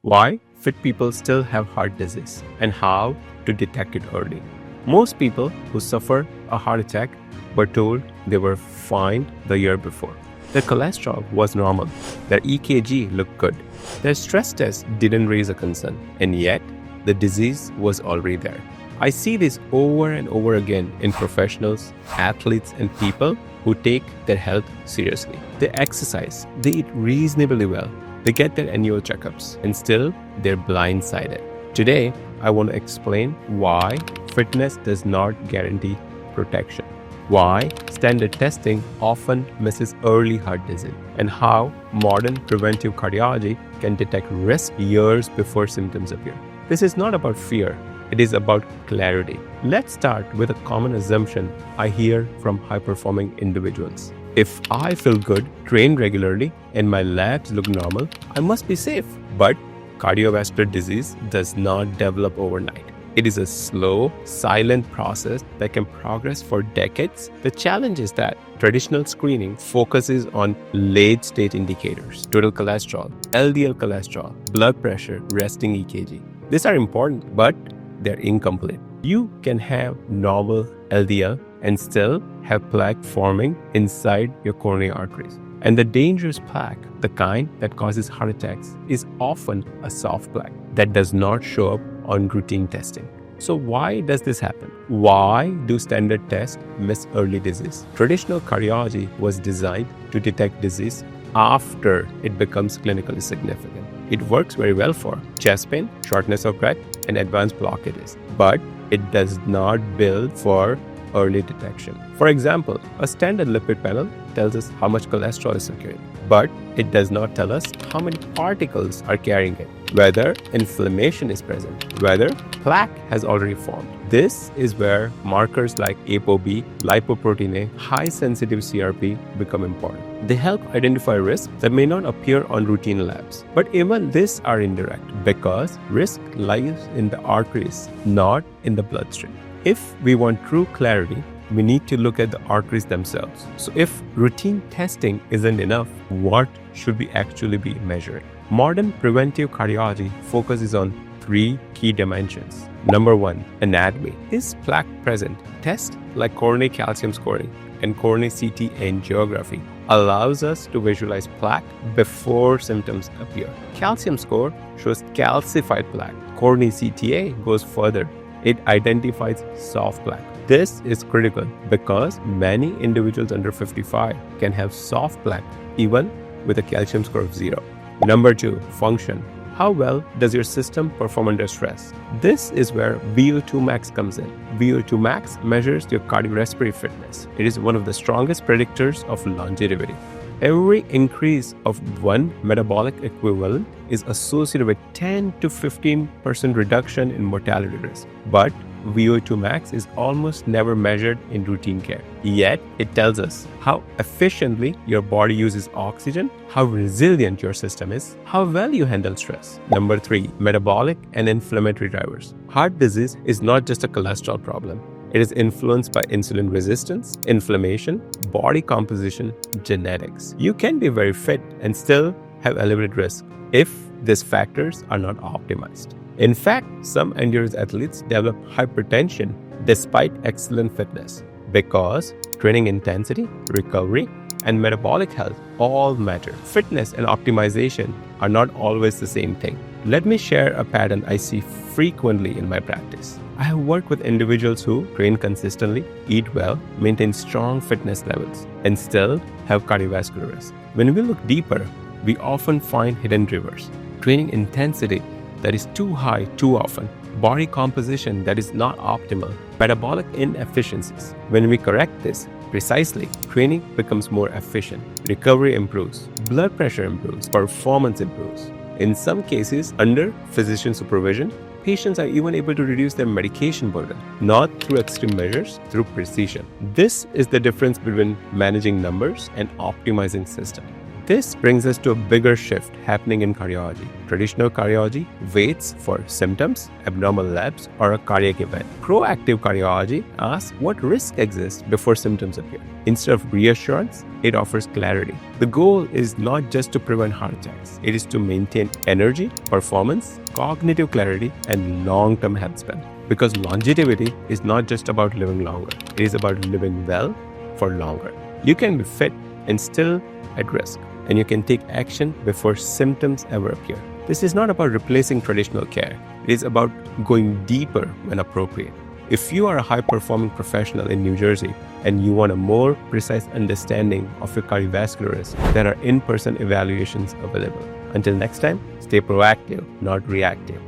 why fit people still have heart disease, and how to detect it early. Most people who suffer a heart attack were told they were fine the year before. Their cholesterol was normal, their EKG looked good, their stress test didn't raise a concern, and yet the disease was already there. I see this over and over again in professionals, athletes, and people who take their health seriously. They exercise, they eat reasonably well, they get their annual checkups, and still they're blindsided. Today, I want to explain why fitness does not guarantee protection, why standard testing often misses early heart disease, and how modern preventive cardiology can detect risk years before symptoms appear. This is not about fear, it is about clarity. Let's start with a common assumption I hear from high-performing individuals. If I feel good, train regularly, and my labs look normal, I must be safe. But cardiovascular disease does not develop overnight. It is a slow, silent process that can progress for decades. The challenge is that traditional screening focuses on late-stage indicators, total cholesterol, LDL cholesterol, blood pressure, resting EKG. These are important, but they're incomplete. You can have normal LDL and still have plaque forming inside your coronary arteries. And the dangerous plaque, the kind that causes heart attacks, is often a soft plaque that does not show up on routine testing. So why does this happen? Why do standard tests miss early disease? Traditional cardiology was designed to detect disease after it becomes clinically significant. It works very well for chest pain, shortness of breath, and advanced blockages, but it does not build for early detection. For example, a standard lipid panel tells us how much cholesterol is circulating, but it does not tell us how many particles are carrying it, whether inflammation is present, whether plaque has already formed. This is where markers like ApoB, lipoprotein A, high-sensitive CRP become important. They help identify risks that may not appear on routine labs. But even these are indirect because risk lies in the arteries, not in the bloodstream. If we want true clarity, we need to look at the arteries themselves. So if routine testing isn't enough, what should we actually be measuring? Modern preventive cardiology focuses on 3 key dimensions. Number 1, anatomy. Is plaque present? Tests like coronary calcium scoring and coronary CT angiography allows us to visualize plaque before symptoms appear. Calcium score shows calcified plaque. Coronary CTA goes further. It identifies soft plaque. This is critical because many individuals under 55 can have soft plaque even with a calcium score of 0. Number 2, function. How well does your system perform under stress? This is where VO2 max comes in. VO2 max measures your cardiorespiratory fitness. It is one of the strongest predictors of longevity. Every increase of 1 metabolic equivalent is associated with 10 to 15% reduction in mortality risk. But VO2 max is almost never measured in routine care. Yet, it tells us how efficiently your body uses oxygen, how resilient your system is, how well you handle stress. Number 3, metabolic and inflammatory drivers. Heart disease is not just a cholesterol problem. It is influenced by insulin resistance, inflammation, body composition, genetics. You can be very fit and still have elevated risk if these factors are not optimized. In fact, some endurance athletes develop hypertension despite excellent fitness because training intensity, recovery, and metabolic health all matter. Fitness and optimization are not always the same thing. Let me share a pattern I see frequently in my practice. I have worked with individuals who train consistently, eat well, maintain strong fitness levels, and still have cardiovascular risk. When we look deeper, we often find hidden drivers. Training intensity that is too high too often, body composition that is not optimal, metabolic inefficiencies. When we correct this precisely, training becomes more efficient, recovery improves, blood pressure improves, performance improves. In some cases, under physician supervision, patients are even able to reduce their medication burden, not through extreme measures, through precision. This is the difference between managing numbers and optimizing system. This brings us to a bigger shift happening in cardiology. Traditional cardiology waits for symptoms, abnormal labs, or a cardiac event. Proactive cardiology asks what risk exists before symptoms appear. Instead of reassurance, it offers clarity. The goal is not just to prevent heart attacks. It is to maintain energy, performance, cognitive clarity, and long-term health span. Because longevity is not just about living longer. It is about living well for longer. You can be fit and still at risk, and you can take action before symptoms ever appear. This is not about replacing traditional care. It is about going deeper when appropriate. If you are a high-performing professional in New Jersey and you want a more precise understanding of your cardiovascular risk, there are in-person evaluations available. Until next time, stay proactive, not reactive.